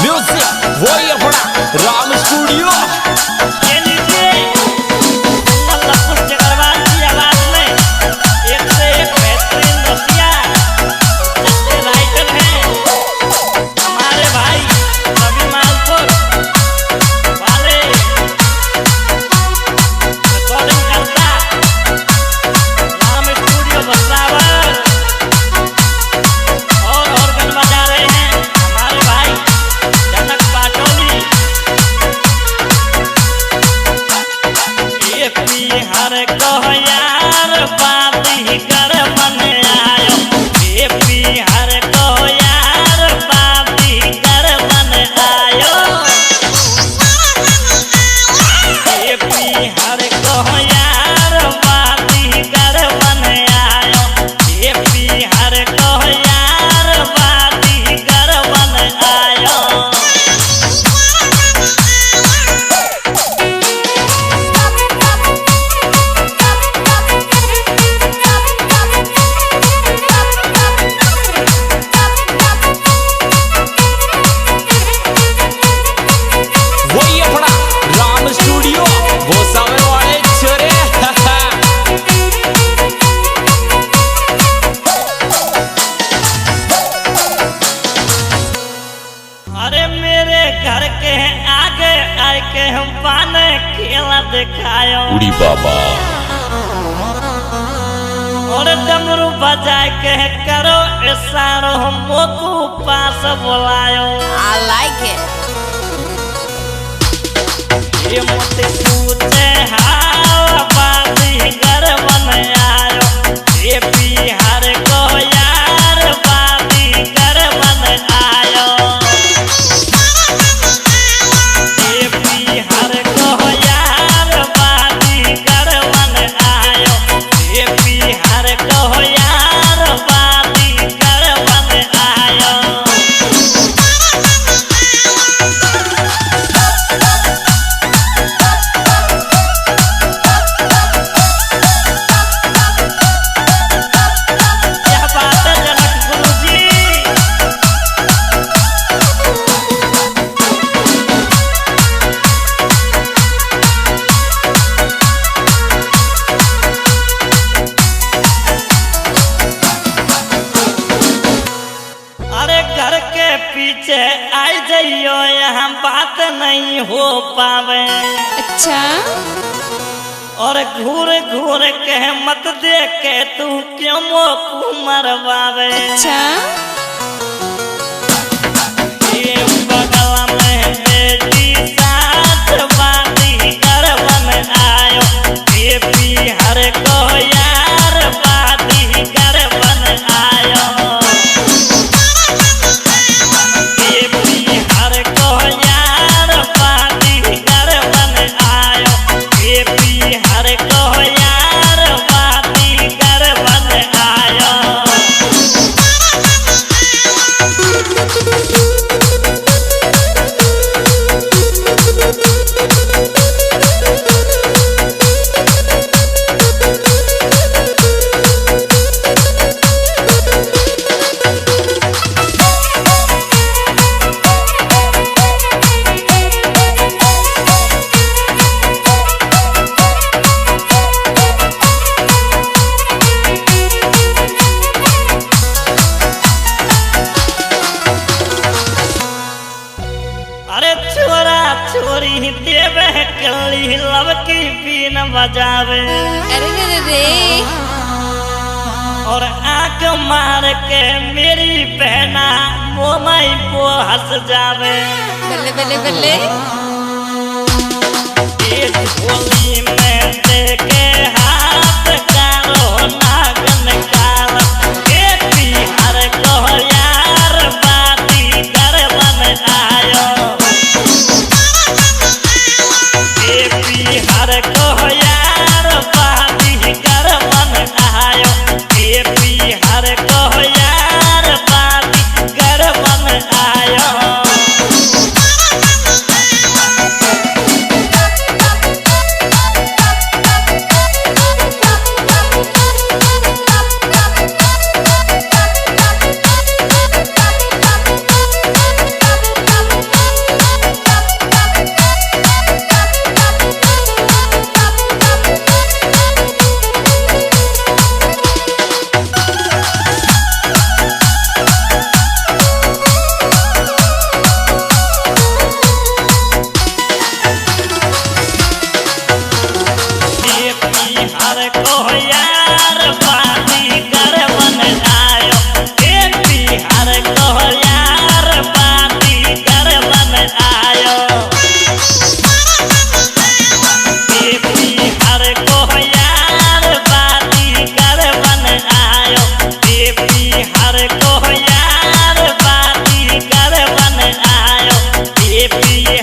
Music वही अपना Ram studio. उड़ी बाबा और डमरू बजा के करो इशारो हमको पास बुलायो। I like it. ये मुझसे पूछे हावा बाजी घर बन आयो। ये बिहार को यार बाजी घर बन आयो। ये बिहार को यार बाजी घर बन आयो। ये बिहार को यार बाजी घर बन आयो। पीछे आई जाइयो यहाँ बात नहीं हो पावे। अच्छा और घूर घूर के मत देखे तू क्यों मोकू मरवावे। अच्छा ये बगल में बेटी साथ बाती कर बन आयो। ये बिहार को यार बाती कर बन आयो। छोरी देवे कली लवकी बीन बजावे। अरे रे रे और आंख मार के मेरी बहना मोमाई को हंस जावे। बल्ले बल्ले बल्ले इस होली में देखे हाथ कारो नागन काला। ये बिहार को यार बाती कर बन आयो। ये बिहार को यार बाती कर बन आयो। ये बिहार को यार बाती कर बन आयो। अरे को यार बाती कर बन आयो ये पिए